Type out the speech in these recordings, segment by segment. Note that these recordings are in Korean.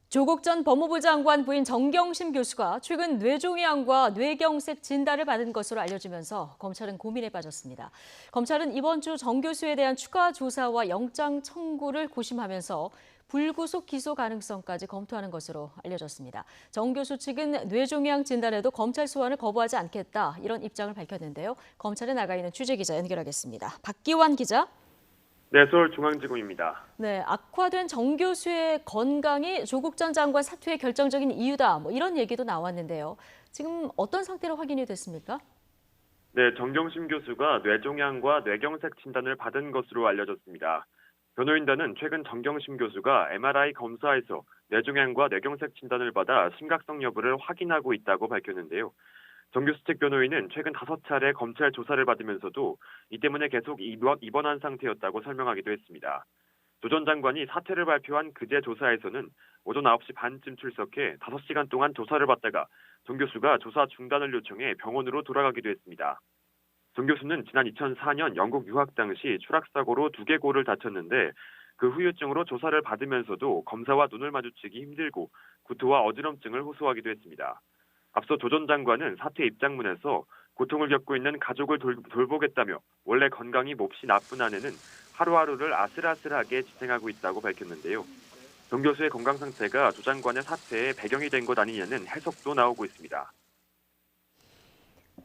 조국 전 법무부 장관 부인 정경심 교수가 최근 뇌종양과 뇌경색 진단을 받은 것으로 알려지면서 검찰은 고민에 빠졌습니다. 검찰은 이번 주 정 교수에 대한 추가 조사와 영장 청구를 고심하면서 불구속 기소 가능성까지 검토하는 것으로 알려졌습니다. 정 교수 측은 뇌종양 진단에도 검찰 소환을 거부하지 않겠다 이런 입장을 밝혔는데요. 검찰에 나가 있는 취재기자 연결하겠습니다. 박기환 기자. 네, 서울중앙지검입니다. 네, 악화된 정 교수의 건강이 조국 전 장관 사퇴의 결정적인 이유다. 이런 얘기도 나왔는데요. 지금 어떤 상태로 확인이 됐습니까? 네, 정경심 교수가 뇌종양과 뇌경색 진단을 받은 것으로 알려졌습니다. 변호인단은 최근 정경심 교수가 MRI 검사에서 뇌종양과 뇌경색 진단을 받아 심각성 여부를 확인하고 있다고 밝혔는데요. 정 교수 측 변호인은 최근 5차례 검찰 조사를 받으면서도 이 때문에 계속 입원한 상태였다고 설명하기도 했습니다. 조 전 장관이 사퇴를 발표한 그제 조사에서는 오전 9시 반쯤 출석해 5시간 동안 조사를 받다가 정 교수가 조사 중단을 요청해 병원으로 돌아가기도 했습니다. 정 교수는 지난 2004년 영국 유학 당시 추락사고로 두개골을 다쳤는데 그 후유증으로 조사를 받으면서도 검사와 눈을 마주치기 힘들고 구토와 어지럼증을 호소하기도 했습니다. 앞서 조 전 장관은 사퇴 입장문에서 고통을 겪고 있는 가족을 돌보겠다며 원래 건강이 몹시 나쁜 아내는 하루하루를 아슬아슬하게 지탱하고 있다고 밝혔는데요. 정 교수의 건강 상태가 조 장관의 사퇴의 배경이 된 것 아니냐는 해석도 나오고 있습니다.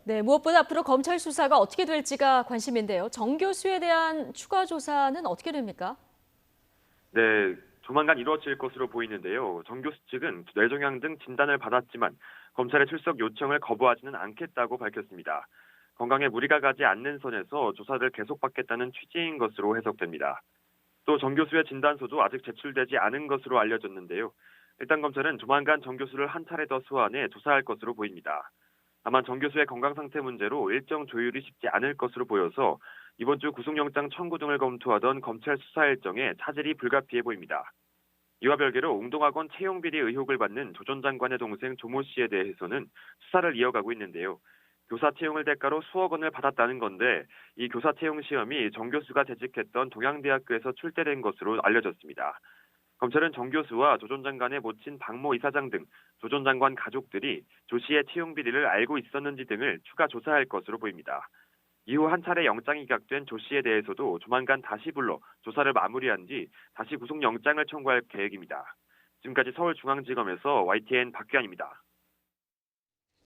네, 무엇보다 앞으로 검찰 수사가 어떻게 될지가 관심인데요. 정 교수에 대한 추가 조사는 어떻게 됩니까? 네, 조만간 이루어질 것으로 보이는데요. 정 교수 측은 뇌종양 등 진단을 받았지만 검찰의 출석 요청을 거부하지는 않겠다고 밝혔습니다. 건강에 무리가 가지 않는 선에서 조사를 계속받겠다는 취지인 것으로 해석됩니다. 또 정 교수의 진단서도 아직 제출되지 않은 것으로 알려졌는데요. 일단 검찰은 조만간 정 교수를 한 차례 더 소환해 조사할 것으로 보입니다. 다만 정 교수의 건강 상태 문제로 일정 조율이 쉽지 않을 것으로 보여서 이번 주 구속영장 청구 등을 검토하던 검찰 수사 일정에 차질이 불가피해 보입니다. 이와 별개로 웅동학원 채용비리 의혹을 받는 조 전 장관의 동생 조모 씨에 대해서는 수사를 이어가고 있는데요. 교사 채용을 대가로 수억 원을 받았다는 건데 이 교사 채용 시험이 정 교수가 재직했던 동양대학교에서 출제된 것으로 알려졌습니다. 검찰은 정 교수와 조 전 장관의 모친 박모 이사장 등 조 전 장관 가족들이 조 씨의 채용 비리를 알고 있었는지 등을 추가 조사할 것으로 보입니다. 이후 한 차례 영장이 기각된 조 씨에 대해서도 조만간 다시 불러 조사를 마무리한 뒤 다시 구속영장을 청구할 계획입니다. 지금까지 서울중앙지검에서 YTN 박규환입니다.